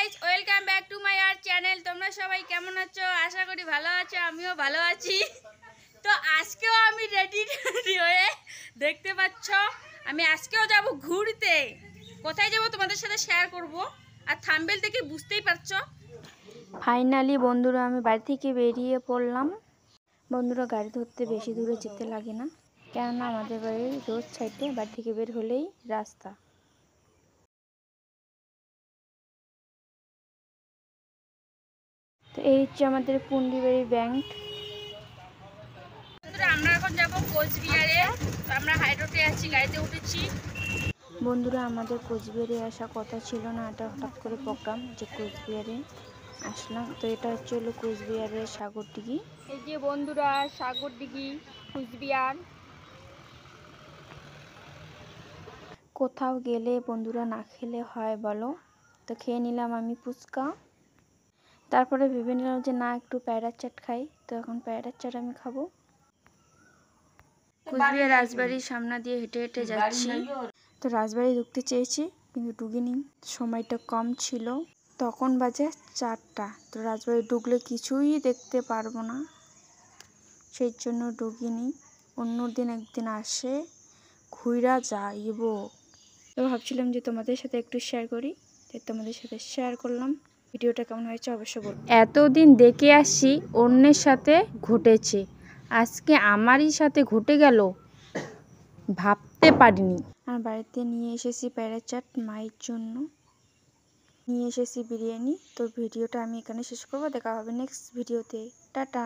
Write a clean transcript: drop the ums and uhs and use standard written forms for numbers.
Guys, welcome back to my আর channel. তোমরা সবাই কেমন আছো? আশা করি ভালো আছো, আমিও ভালো আছি। তো আজকেও আমি রেডি হয়ে দেখতে পাচ্ছ, আমি আজকেও যাব ঘুরতে। কোথায় যাব তোমাদের সাথে শেয়ার করব, আর থাম্বনেল থেকে বুঝতেই পারছো। ফাইনালি বন্ধুরা আমি বাড়ি থেকে বেরিয়ে পড়লাম। বন্ধুরা গাড়ি ধরতে বেশি দূরে যেতে লাগে না, কেননা আমাদের বাড়ির রোড সাইডে বাড়ি থেকে বের হলেই রাস্তা। তো এই হচ্ছে আমাদের পুন্ডিবাড়ি ব্যাংক। আমরা এখন যাব কোচবিহারে। তো আমরা হাই রোডে আছি, গাড়িতে উঠেছি। বন্ধুরা আমাদের কোচবিহারে আসা কথা ছিল না, এটা হঠাৎ করে প্রোগ্রাম যে কোচবিহারে আসলাম। তো এটা হচ্ছে হলো কোচবিহারের সাগরদিঘি। এই যে বন্ধুরা, সাগরদিঘি কোচবিহার। কোথাও গেলে বন্ধুরা না খেলে হয় বলো? তো খেয়ে নিলাম আমি ফুচকা। তারপরে ভেবে নিলাম যে না, একটু প্যারার চাট খাই। তো এখন প্যারার চাট আমি খাবো। কুচবিহার রাজবাড়ির সামনে দিয়ে হেঁটে হেঁটে যাচ্ছি। তো রাজবাড়ি ঢুকতে চেয়েছি, কিন্তু ঢুকিনি, সময়টা কম ছিল। তখন বাজে 4টা। তো রাজবাড়ি ঢুকলে কিছুই দেখতে পারবো না, সেই জন্য ঢুকিনি। অন্য দিন একদিন আসে ঘুরা যাইব। তো ভাবছিলাম যে তোমাদের সাথে একটু শেয়ার করি, তাই তোমাদের সাথে শেয়ার করলাম। ভিডিওটা কেমন হয়েছে অবশ্যই বলুন। এতদিন দেখে আসছি অন্যের সাথে ঘটেছে, আজকে আমারই সাথে ঘটে গেল, ভাবতে পারিনি। আর বাড়িতে নিয়ে এসেছি প্যারা চাট, মায়ের জন্য নিয়ে এসেছি বিরিয়ানি। তো ভিডিওটা আমি এখানে শেষ করবো, দেখা হবে নেক্সট ভিডিওতে। টাটা।